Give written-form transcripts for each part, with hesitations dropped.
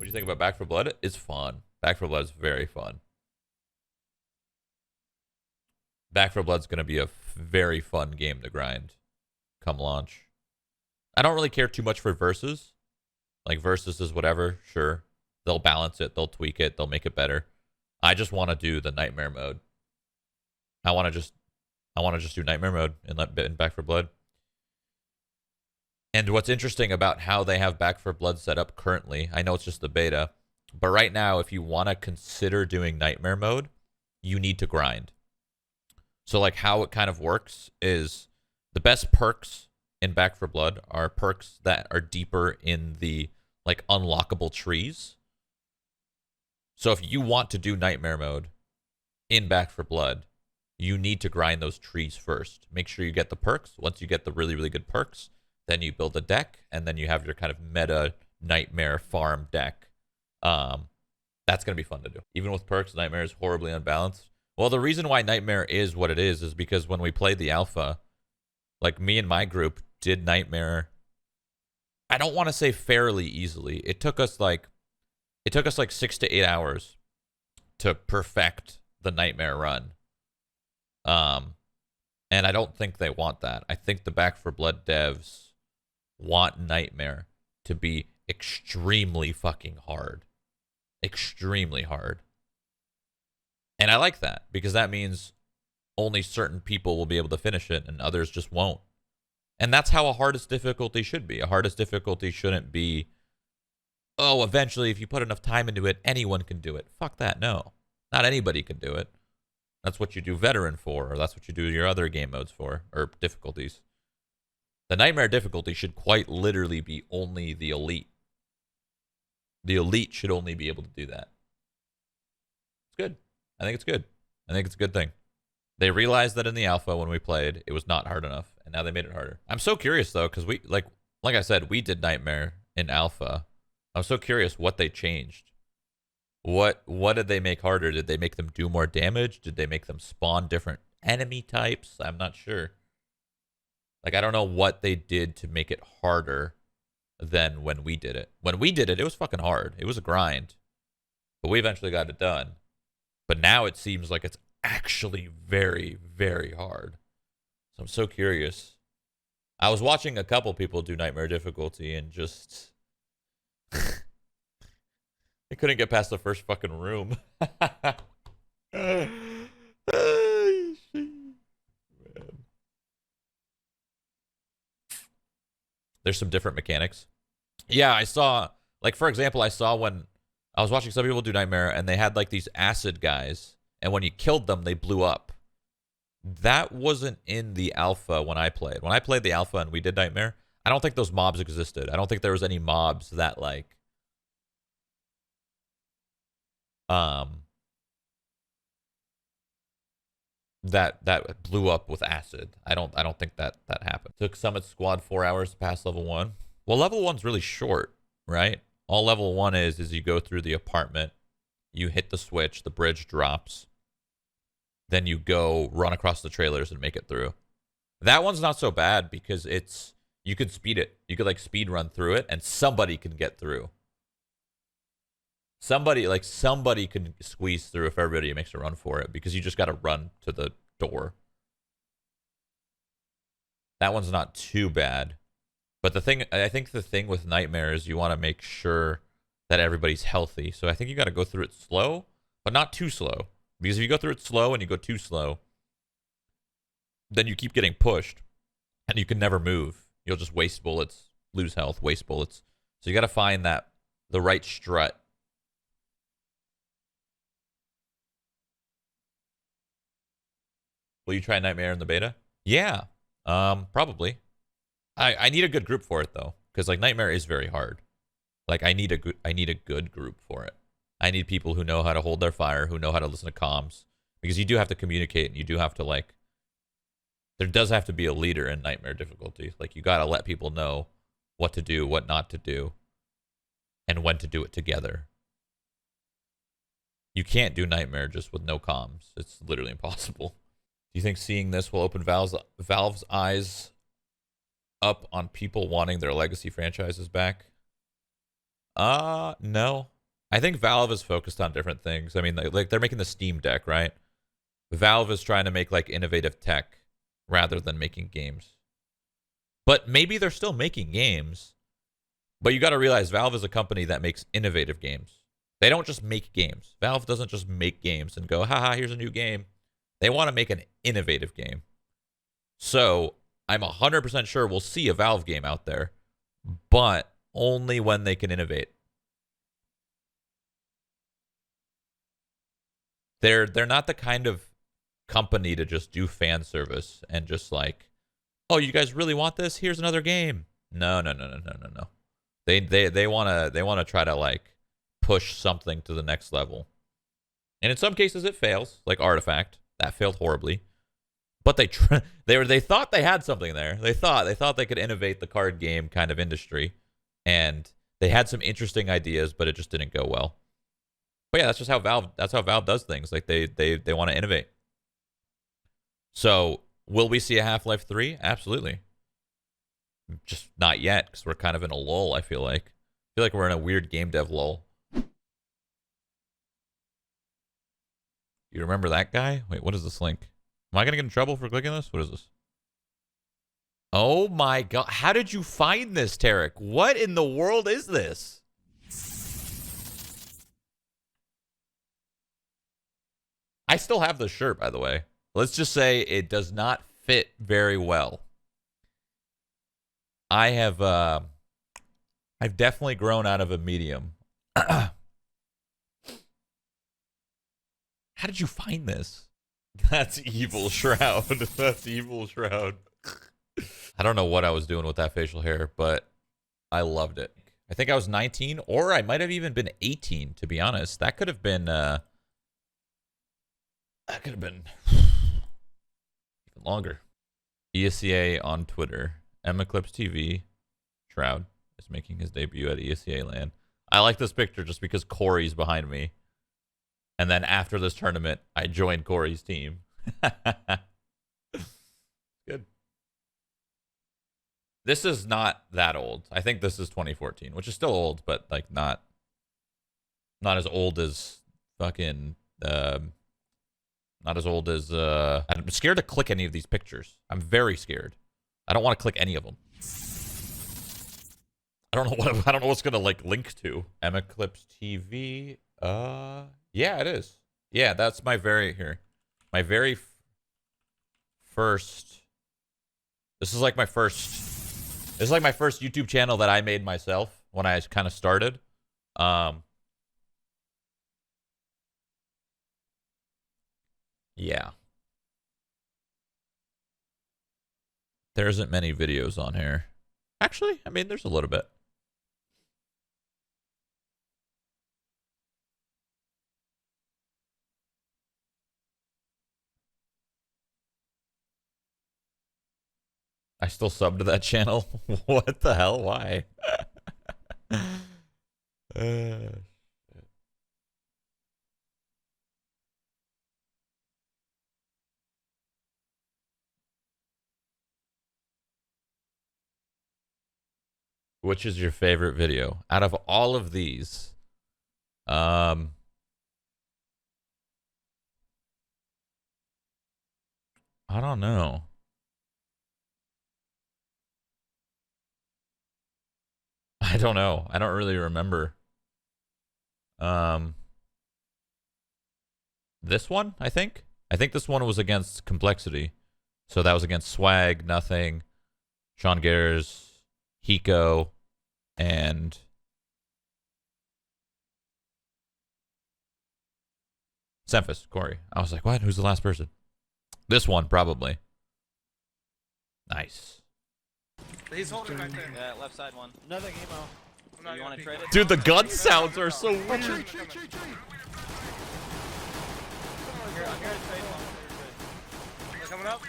you think about Back for Blood? It's fun. Back for Blood is very fun. Back for Blood's going to be a very fun game to grind come launch. I don't really care too much for versus. Like versus is whatever, sure. They'll balance it, they'll tweak it, they'll make it better. I just want to do the nightmare mode. I want to just do nightmare mode in Back for Blood. And what's interesting about how they have Back for Blood set up currently, I know it's just the beta, but right now, if you want to consider doing nightmare mode, you need to grind. So like how it kind of works is the best perks in Back for Blood are perks that are deeper in the like unlockable trees. So if you want to do nightmare mode in Back for Blood, you need to grind those trees first. Make sure you get the perks. Once you get the really, really good perks, then you build a deck, and then you have your kind of meta nightmare farm deck. That's going to be fun to do. Even with perks, nightmare is horribly unbalanced. Well, the reason why nightmare is what it is because when we played the alpha, like me and my group did nightmare. I don't want to say fairly easily. It took us like 6 to 8 hours to perfect the nightmare run. And I don't think they want that. I think the Back for Blood devs want nightmare to be extremely fucking hard. Extremely hard. And I like that because that means only certain people will be able to finish it and others just won't. And that's how a hardest difficulty should be. A hardest difficulty shouldn't be, oh, eventually if you put enough time into it, anyone can do it. Fuck that, no. Not anybody can do it. That's what you do veteran for, or that's what you do your other game modes for, or difficulties. The nightmare difficulty should quite literally be only the elite. The elite should only be able to do that. It's good. I think it's good. I think it's a good thing. They realized that in the alpha when we played, it was not hard enough, and now they made it harder. I'm so curious though, because we like I said, we did nightmare in alpha. I'm so curious what they changed. What did they make harder? Did they make them do more damage? Did they make them spawn different enemy types? I'm not sure. Like, I don't know what they did to make it harder than when we did it. When we did it, it was fucking hard. It was a grind. But we eventually got it done. But now it seems like it's actually very, very hard. So I'm so curious. I was watching a couple people do nightmare difficulty and just... they couldn't get past the first fucking room. There's some different mechanics. Yeah, I saw, like, for example, I saw when I was watching some people do Nightmare, and they had, like, these acid guys, and when you killed them, they blew up. That wasn't in the alpha when I played. When I played the alpha and we did Nightmare, I don't think those mobs existed. I don't think there was any mobs that, like, that blew up with acid. I don't think that happened. Took Summit Squad 4 hours to pass level 1. Well, level 1's really short, right? All level 1 is you go through the apartment, you hit the switch, the bridge drops, then you go run across the trailers and make it through. That one's not so bad because you could speed it. You could like speed run through it and somebody can get through. Somebody can squeeze through if everybody makes a run for it because you just got to run to the door. That one's not too bad. But I think the thing with Nightmare is you want to make sure that everybody's healthy. So I think you got to go through it slow, but not too slow. Because if you go through it slow and you go too slow, then you keep getting pushed and you can never move. You'll just waste bullets, lose health, waste bullets. So you got to find the right strut. Will you try Nightmare in the beta? Yeah, probably. I need a good group for it though, because like Nightmare is very hard. Like I need a good group for it. I need people who know how to hold their fire, who know how to listen to comms, because you do have to communicate and you do have to like. There does have to be a leader in Nightmare difficulty. Like you gotta let people know what to do, what not to do, and when to do it together. You can't do Nightmare just with no comms. It's literally impossible. Do you think seeing this will open Valve's eyes up on people wanting their legacy franchises back? No. I think Valve is focused on different things. I mean, like they're making the Steam Deck, right? Valve is trying to make like innovative tech rather than making games. But maybe they're still making games. But you got to realize Valve is a company that makes innovative games. They don't just make games. Valve doesn't just make games and go, haha, here's a new game. They want to make an innovative game. So I'm 100% sure we'll see a Valve game out there, but only when they can innovate. They're not the kind of company to just do fan service and just like, oh, you guys really want this? Here's another game. No. They wanna try to like push something to the next level. And in some cases it fails, like Artifact. That failed horribly. But they thought they had something there. They thought they could innovate the card game kind of industry. And they had some interesting ideas, but it just didn't go well. But yeah, that's how Valve does things. Like they want to innovate. So will we see a Half-Life 3? Absolutely. Just not yet, because we're kind of in a lull, I feel like. I feel like we're in a weird game dev lull. You remember that guy? Wait, what is this link? Am I going to get in trouble for clicking this? What is this? Oh my god. How did you find this, Tarek? What in the world is this? I still have the shirt, by the way. Let's just say it does not fit very well. I've definitely grown out of a medium. How did you find this? That's evil, Shroud. That's evil, Shroud. I don't know what I was doing with that facial hair, but I loved it. I think I was 19, or I might have even been 18, to be honest. That could have been, even longer. ESCA on Twitter. Eclipse TV. Shroud is making his debut at ESCA land. I like this picture just because Corey's behind me. And then after this tournament, I joined Corey's team. Good. This is not that old. I think this is 2014, which is still old, but like not as old as fucking not as old as I'm scared to click any of these pictures. I'm very scared. I don't want to click any of them. I don't know what's gonna like link to. Eclipse TV. Yeah, it is. Yeah, that's my very first. This is like my first. This is like my first YouTube channel that I made myself when I kind of started. Yeah. There isn't many videos on here. Actually, I mean, there's a little bit. I still sub to that channel. What the hell? Why? Which is your favorite video out of all of these? I don't know. I don't know. I don't really remember. This one, I think. I think this one was against Complexity. So that was against Swag, Nothing, Sean Gers, Hiko, and Semphis, Corey. I was like, what? Who's the last person? This one, probably. Nice. He's holding right there. Yeah, left side one. Another emo. You want to trade it? Dude, the gun sounds are so weird. I'm here to trade one. They're coming up.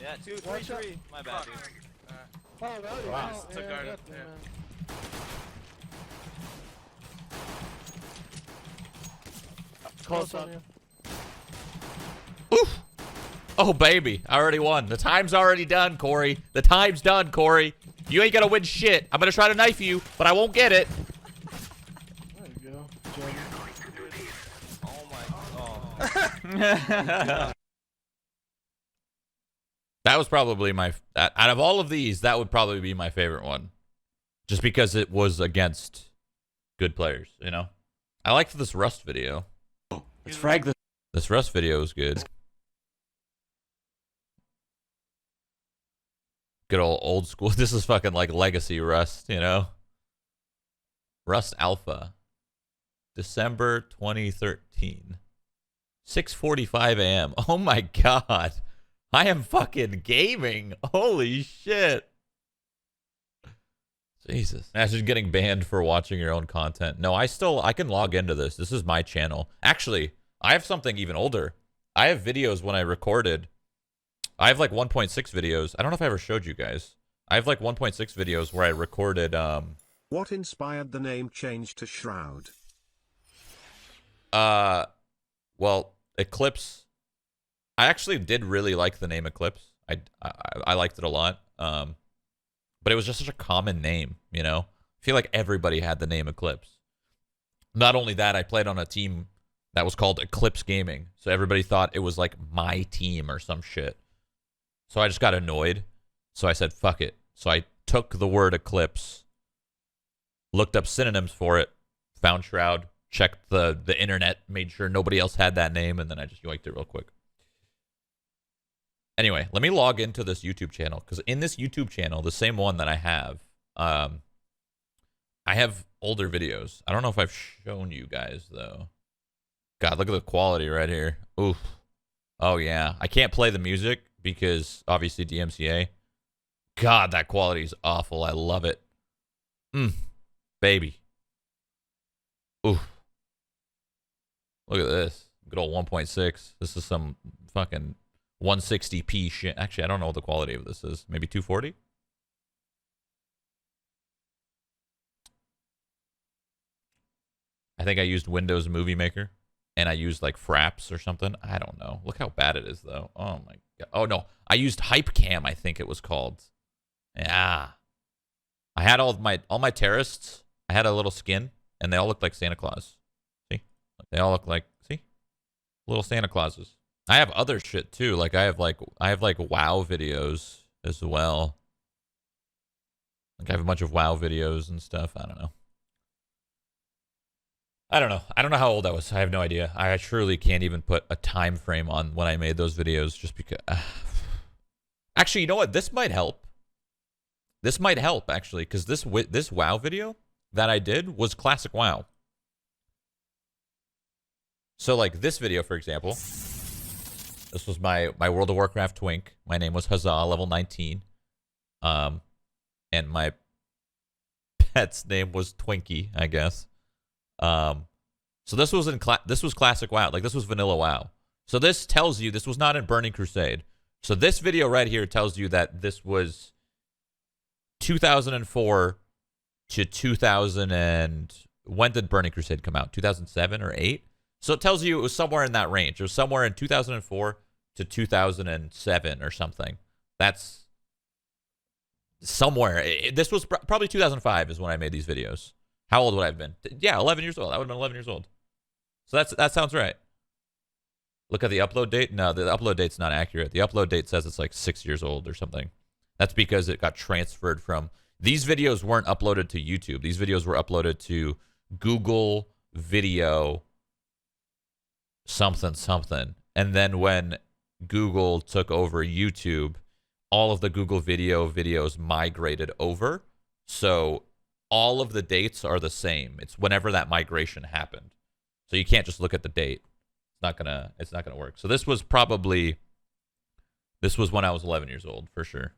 Yeah, 2, 3, 3. My bad, dude. Wow, took guard. Close on you. Oof. Oh, baby. I already won. The time's already done, Corey. The time's done, Corey. You ain't gonna win shit. I'm gonna try to knife you, but I won't get it. There you go. That was probably my out of all of these, that would probably be my favorite one, just because it was against good players. You know, I liked this Rust video. Let's frag this. This Rust video is good. Good old school. This is fucking like legacy Rust, you know? Rust Alpha. December 2013. 6:45 a.m. Oh my god. I am fucking gaming. Holy shit. Jesus. Imagine getting banned for watching your own content. No, I can log into this. This is my channel. Actually, I have something even older. I have videos when I recorded. I have like 1.6 videos. I don't know if I ever showed you guys. I have like 1.6 videos where I recorded What inspired the name change to Shroud? well, Eclipse. I actually did really like the name Eclipse. I liked it a lot. But it was just such a common name, you know? I feel like everybody had the name Eclipse. Not only that, I played on a team that was called Eclipse Gaming. So everybody thought it was like my team or some shit. So I just got annoyed. So I said, fuck it. So I took the word Eclipse, looked up synonyms for it, found Shroud, checked the internet, made sure nobody else had that name, and then I just yoinked it real quick. Anyway, let me log into this YouTube channel, because in this YouTube channel, the same one that I have older videos. I don't know if I've shown you guys, though. God, look at the quality right here. Oof. Oh, yeah. I can't play the music because, obviously, DMCA. God, that quality is awful. I love it. Baby. Oof. Look at this. Good old 1.6. This is some fucking 160p shit. Actually, I don't know what the quality of this is. Maybe 240? I think I used Windows Movie Maker. And I used like Fraps or something. I don't know. Look how bad it is, though. Oh, my God. Oh, no. I used Hypecam, I think it was called. Yeah. I had all my terrorists. I had a little skin. And they all looked like Santa Claus. See? They all look like, see? Little Santa Clauses. I have other shit too. Like I have like WoW videos as well. Like I have a bunch of WoW videos and stuff. I don't know. I don't know how old I was. I have no idea. I truly can't even put a time frame on when I made those videos just because. Actually, you know what? This might help. This might help actually, because this WoW video that I did was classic WoW. So like this video, for example, this was my World of Warcraft twink. My name was Huzzah, level 19. And my pet's name was Twinkie, I guess. So this was this was classic WoW. Like this was vanilla WoW. So this tells you this was not in Burning Crusade. So this video right here tells you that this was 2004 to 2000 and when did Burning Crusade come out? 2007 or 8? So it tells you it was somewhere in that range. It was somewhere in 2004 to 2007 or something. That's somewhere. This was probably 2005 is when I made these videos. How old would I have been? Yeah, 11 years old. I would have been 11 years old. So that sounds right. Look at the upload date. No, the upload date's not accurate. The upload date says it's like 6 years old or something. That's because it got transferred from... These videos weren't uploaded to YouTube. These videos were uploaded to Google Video something. And then when Google took over YouTube, all of the Google Video videos migrated over. So all of the dates are the same. It's whenever that migration happened. So you can't just look at the date. It's not gonna work. So this was when I was 11 years old for sure.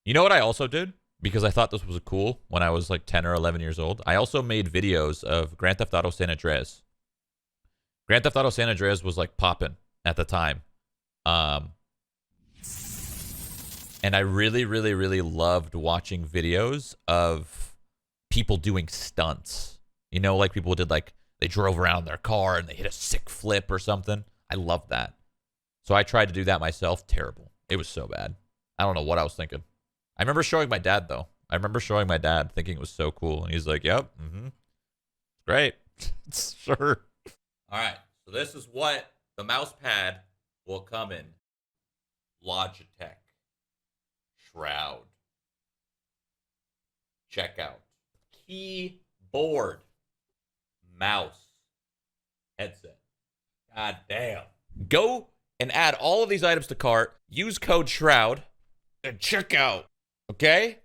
You know what I also did? Because I thought this was cool when I was like 10 or 11 years old. I also made videos of Grand Theft Auto San Andreas. Grand Theft Auto San Andreas was like popping at the time. And I really, really, really loved watching videos of people doing stunts. You know, like people did like, they drove around their car and they hit a sick flip or something. I loved that. So I tried to do that myself. Terrible. It was so bad. I don't know what I was thinking. I remember showing my dad, though. I remember showing my dad thinking it was so cool. And he's like, yep, great. Sure. All right. So this is what The mouse pad will come in Logitech, Shroud, checkout, keyboard, mouse, headset. God damn. Go and add all of these items to cart, use code Shroud, and check out. Okay?